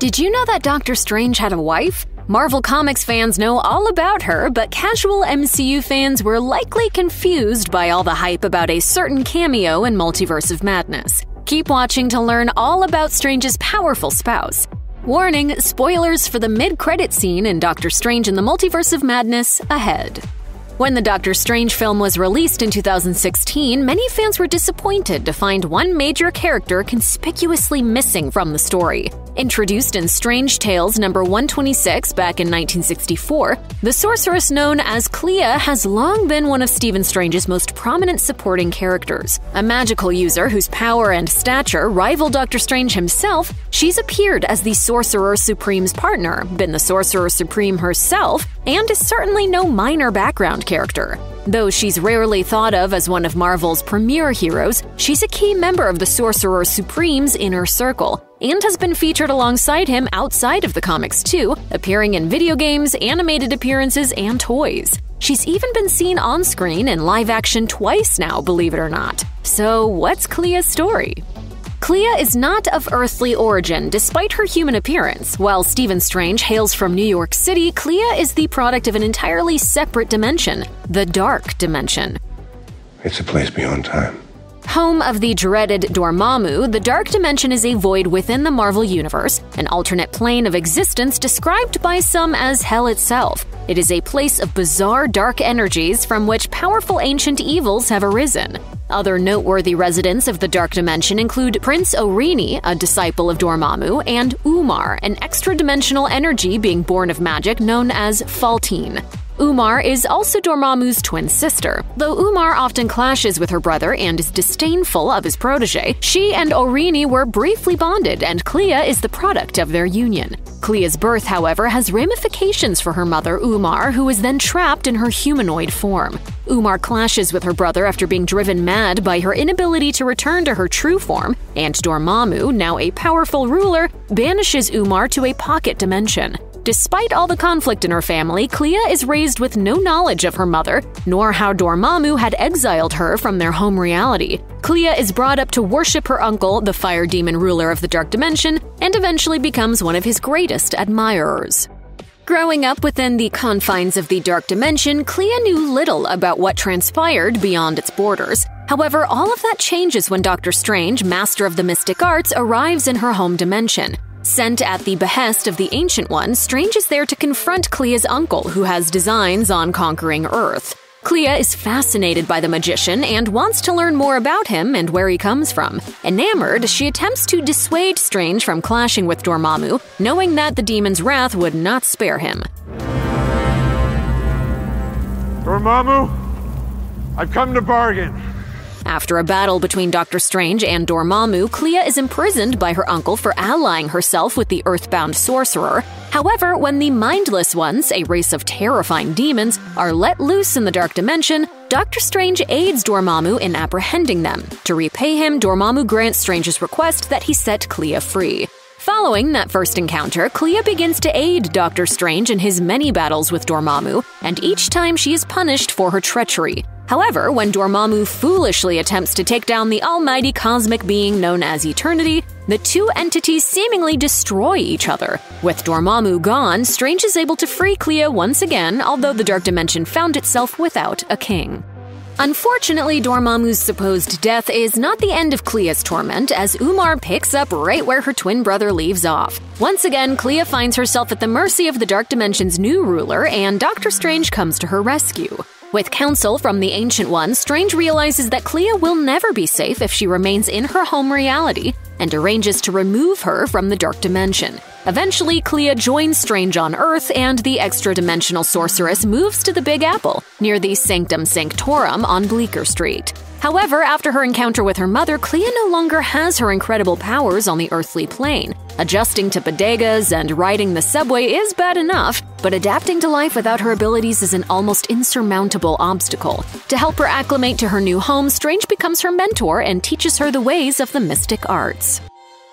Did you know that Doctor Strange had a wife? Marvel Comics fans know all about her, but casual MCU fans were likely confused by all the hype about a certain cameo in Multiverse of Madness. Keep watching to learn all about Strange's powerful spouse. Warning, spoilers for the mid-credit scene in Doctor Strange in the Multiverse of Madness ahead. When the Doctor Strange film was released in 2016, many fans were disappointed to find one major character conspicuously missing from the story. Introduced in Strange Tales number 126 back in 1964, the sorceress known as Clea has long been one of Stephen Strange's most prominent supporting characters. A magical user whose power and stature rival Doctor Strange himself, she's appeared as the Sorcerer Supreme's partner, been the Sorcerer Supreme herself, and is certainly no minor background character. Though she's rarely thought of as one of Marvel's premier heroes, she's a key member of the Sorcerer Supreme's inner circle, and has been featured alongside him outside of the comics too, appearing in video games, animated appearances, and toys. She's even been seen on screen in live action twice now, believe it or not. So what's Clea's story? Clea is not of earthly origin, despite her human appearance. While Stephen Strange hails from New York City, Clea is the product of an entirely separate dimension, the Dark Dimension. It's a place beyond time. Home of the dreaded Dormammu, the Dark Dimension is a void within the Marvel Universe, an alternate plane of existence described by some as hell itself. It is a place of bizarre dark energies from which powerful ancient evils have arisen. Other noteworthy residents of the Dark Dimension include Prince Orini, a disciple of Dormammu, and Umar, an extra-dimensional energy being born of magic known as Faltine. Umar is also Dormammu's twin sister. Though Umar often clashes with her brother and is disdainful of his protege, she and Orini were briefly bonded, and Clea is the product of their union. Clea's birth, however, has ramifications for her mother, Umar, who is then trapped in her humanoid form. Umar clashes with her brother after being driven mad by her inability to return to her true form, and Dormammu, now a powerful ruler, banishes Umar to a pocket dimension. Despite all the conflict in her family, Clea is raised with no knowledge of her mother, nor how Dormammu had exiled her from their home reality. Clea is brought up to worship her uncle, the fire demon ruler of the Dark Dimension, and eventually becomes one of his greatest admirers. Growing up within the confines of the Dark Dimension, Clea knew little about what transpired beyond its borders. However, all of that changes when Doctor Strange, master of the mystic arts, arrives in her home dimension. Sent at the behest of the Ancient One, Strange is there to confront Clea's uncle, who has designs on conquering Earth. Clea is fascinated by the magician and wants to learn more about him and where he comes from. Enamored, she attempts to dissuade Strange from clashing with Dormammu, knowing that the demon's wrath would not spare him. Dormammu, I've come to bargain. After a battle between Doctor Strange and Dormammu, Clea is imprisoned by her uncle for allying herself with the earthbound sorcerer. However, when the Mindless Ones, a race of terrifying demons, are let loose in the Dark Dimension, Doctor Strange aids Dormammu in apprehending them. To repay him, Dormammu grants Strange's request that he set Clea free. Following that first encounter, Clea begins to aid Doctor Strange in his many battles with Dormammu, and each time she is punished for her treachery. However, when Dormammu foolishly attempts to take down the almighty cosmic being known as Eternity, the two entities seemingly destroy each other. With Dormammu gone, Strange is able to free Clea once again, although the Dark Dimension found itself without a king. Unfortunately, Dormammu's supposed death is not the end of Clea's torment, as Umar picks up right where her twin brother leaves off. Once again, Clea finds herself at the mercy of the Dark Dimension's new ruler, and Doctor Strange comes to her rescue. With counsel from the Ancient One, Strange realizes that Clea will never be safe if she remains in her home reality, and arranges to remove her from the Dark Dimension. Eventually, Clea joins Strange on Earth, and the extra-dimensional sorceress moves to the Big Apple, near the Sanctum Sanctorum on Bleecker Street. However, after her encounter with her mother, Clea no longer has her incredible powers on the earthly plane. Adjusting to bodegas and riding the subway is bad enough, but adapting to life without her abilities is an almost insurmountable obstacle. To help her acclimate to her new home, Strange becomes her mentor and teaches her the ways of the mystic arts.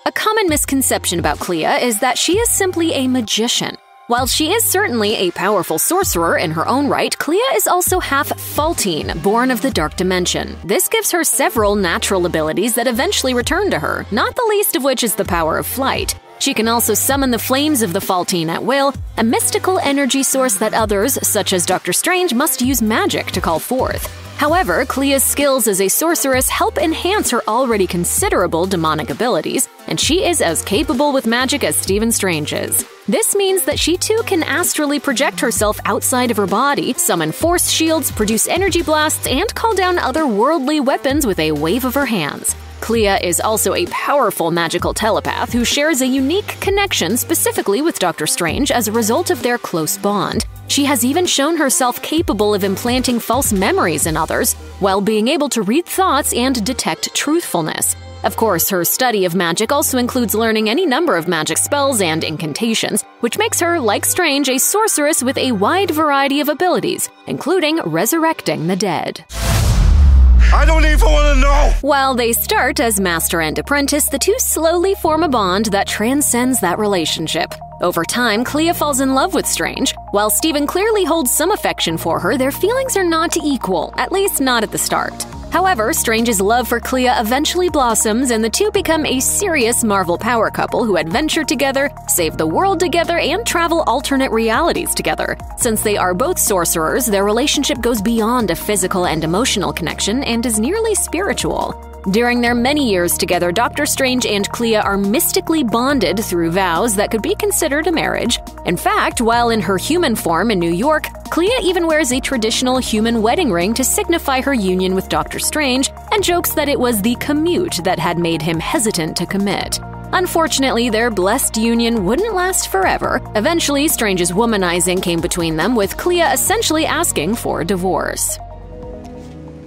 A common misconception about Clea is that she is simply a magician. While she is certainly a powerful sorcerer in her own right, Clea is also half Faltine, born of the Dark Dimension. This gives her several natural abilities that eventually return to her, not the least of which is the power of flight. She can also summon the flames of the Faltine at will, a mystical energy source that others, such as Doctor Strange, must use magic to call forth. However, Clea's skills as a sorceress help enhance her already considerable demonic abilities, and she is as capable with magic as Stephen Strange is. This means that she too can astrally project herself outside of her body, summon force shields, produce energy blasts, and call down otherworldly weapons with a wave of her hands. Clea is also a powerful magical telepath who shares a unique connection specifically with Doctor Strange as a result of their close bond. She has even shown herself capable of implanting false memories in others, while being able to read thoughts and detect truthfulness. Of course, her study of magic also includes learning any number of magic spells and incantations, which makes her, like Strange, a sorceress with a wide variety of abilities, including resurrecting the dead. I don't even want to know! While they start as master and apprentice, the two slowly form a bond that transcends that relationship. Over time, Clea falls in love with Strange. While Stephen clearly holds some affection for her, their feelings are not equal, at least not at the start. However, Strange's love for Clea eventually blossoms, and the two become a serious Marvel power couple who adventure together, save the world together, and travel alternate realities together. Since they are both sorcerers, their relationship goes beyond a physical and emotional connection and is nearly spiritual. During their many years together, Doctor Strange and Clea are mystically bonded through vows that could be considered a marriage. In fact, while in her human form in New York, Clea even wears a traditional human wedding ring to signify her union with Doctor Strange, and jokes that it was the commute that had made him hesitant to commit. Unfortunately, their blessed union wouldn't last forever. Eventually, Strange's womanizing came between them, with Clea essentially asking for a divorce.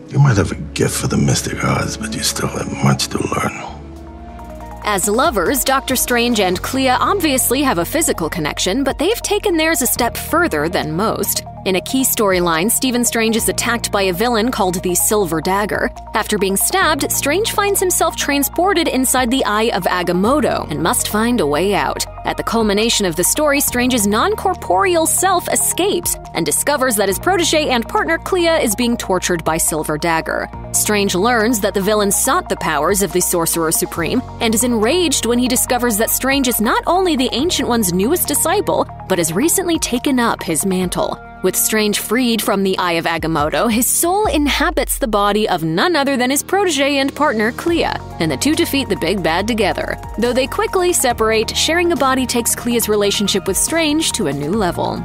You might have a gift for the mystic arts, but you still have much to learn. As lovers, Doctor Strange and Clea obviously have a physical connection, but they've taken theirs a step further than most. In a key storyline, Stephen Strange is attacked by a villain called the Silver Dagger. After being stabbed, Strange finds himself transported inside the Eye of Agamotto and must find a way out. At the culmination of the story, Strange's non-corporeal self escapes and discovers that his protege and partner Clea is being tortured by Silver Dagger. Strange learns that the villain sought the powers of the Sorcerer Supreme and is enraged when he discovers that Strange is not only the Ancient One's newest disciple, but has recently taken up his mantle. With Strange freed from the Eye of Agamotto, his soul inhabits the body of none other than his protege and partner Clea, and the two defeat the big bad together. Though they quickly separate, sharing a body takes Clea's relationship with Strange to a new level.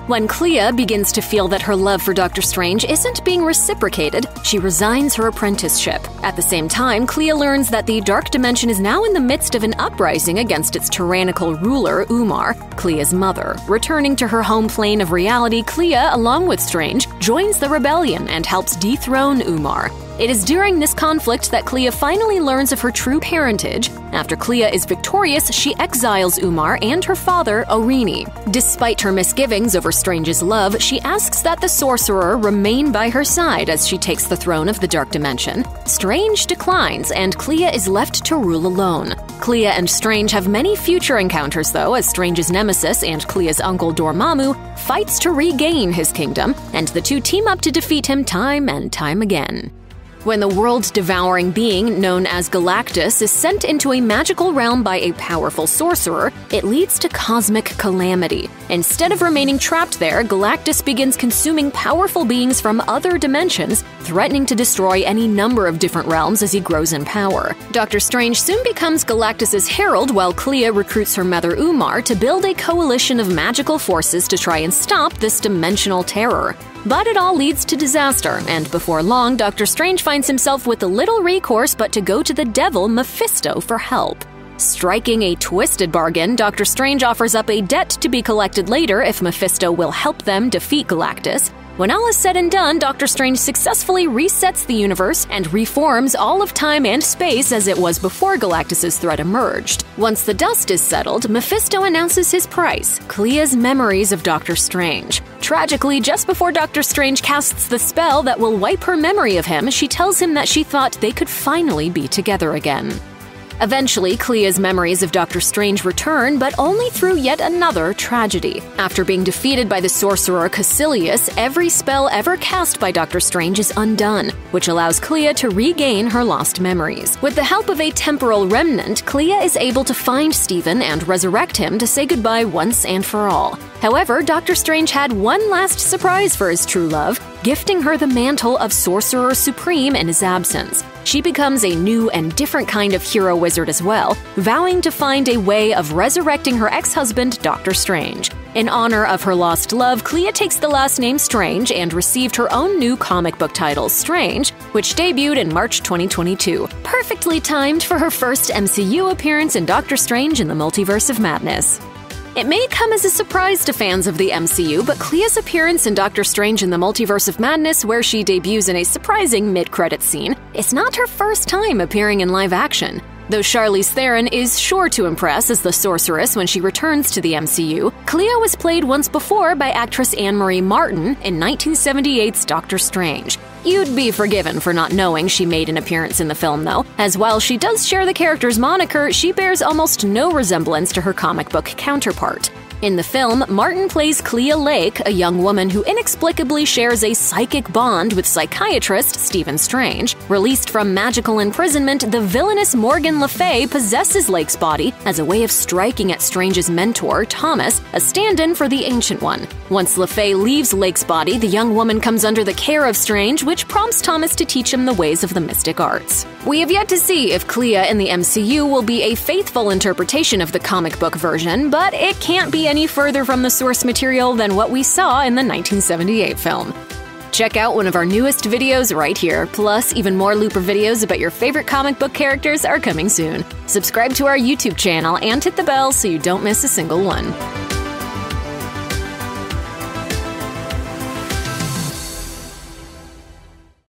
When Clea begins to feel that her love for Doctor Strange isn't being reciprocated, she resigns her apprenticeship. At the same time, Clea learns that the Dark Dimension is now in the midst of an uprising against its tyrannical ruler, Umar, Clea's mother. Returning to her home plane of reality, Clea, along with Strange, joins the rebellion and helps dethrone Umar. It is during this conflict that Clea finally learns of her true parentage. After Clea is victorious, she exiles Umar and her father, Orini. Despite her misgivings over Strange's love, she asks that the sorcerer remain by her side as she takes the throne of the Dark Dimension. Strange declines, and Clea is left to rule alone. Clea and Strange have many future encounters, though, as Strange's nemesis and Clea's uncle Dormammu fights to regain his kingdom, and the two team up to defeat him time and time again. When the world-devouring being known as Galactus is sent into a magical realm by a powerful sorcerer, it leads to cosmic calamity. Instead of remaining trapped there, Galactus begins consuming powerful beings from other dimensions, threatening to destroy any number of different realms as he grows in power. Doctor Strange soon becomes Galactus's herald, while Clea recruits her mother Umar to build a coalition of magical forces to try and stop this dimensional terror. But it all leads to disaster, and before long, Doctor Strange finds himself with little recourse but to go to the devil Mephisto for help. Striking a twisted bargain, Doctor Strange offers up a debt to be collected later if Mephisto will help them defeat Galactus. When all is said and done, Doctor Strange successfully resets the universe and reforms all of time and space as it was before Galactus's threat emerged. Once the dust is settled, Mephisto announces his price: Clea's memories of Doctor Strange. Tragically, just before Doctor Strange casts the spell that will wipe her memory of him, she tells him that she thought they could finally be together again. Eventually, Clea's memories of Doctor Strange return, but only through yet another tragedy. After being defeated by the sorcerer Caecilius, every spell ever cast by Doctor Strange is undone, which allows Clea to regain her lost memories. With the help of a temporal remnant, Clea is able to find Stephen and resurrect him to say goodbye once and for all. However, Doctor Strange had one last surprise for his true love, gifting her the mantle of Sorcerer Supreme in his absence. She becomes a new and different kind of hero wizard as well, vowing to find a way of resurrecting her ex-husband, Doctor Strange. In honor of her lost love, Clea takes the last name Strange and received her own new comic book title, Strange, which debuted in March 2022, perfectly timed for her first MCU appearance in Doctor Strange in the Multiverse of Madness. It may come as a surprise to fans of the MCU, but Clea's appearance in Doctor Strange in the Multiverse of Madness, where she debuts in a surprising mid-credits scene, is not her first time appearing in live action. Though Charlize Theron is sure to impress as the sorceress when she returns to the MCU, Clea was played once before by actress Anne-Marie Martin in 1978's Doctor Strange. You'd be forgiven for not knowing she made an appearance in the film, though, as while she does share the character's moniker, she bears almost no resemblance to her comic book counterpart. In the film, Martin plays Clea Lake, a young woman who inexplicably shares a psychic bond with psychiatrist Stephen Strange. Released from magical imprisonment, the villainous Morgan Le Fay possesses Lake's body as a way of striking at Strange's mentor, Thomas, a stand-in for the Ancient One. Once Le Fay leaves Lake's body, the young woman comes under the care of Strange, which prompts Thomas to teach him the ways of the mystic arts. We have yet to see if Clea in the MCU will be a faithful interpretation of the comic book version, but it can't be any further from the source material than what we saw in the 1978 film. Check out one of our newest videos right here, plus even more Looper videos about your favorite comic book characters are coming soon. Subscribe to our YouTube channel and hit the bell so you don't miss a single one.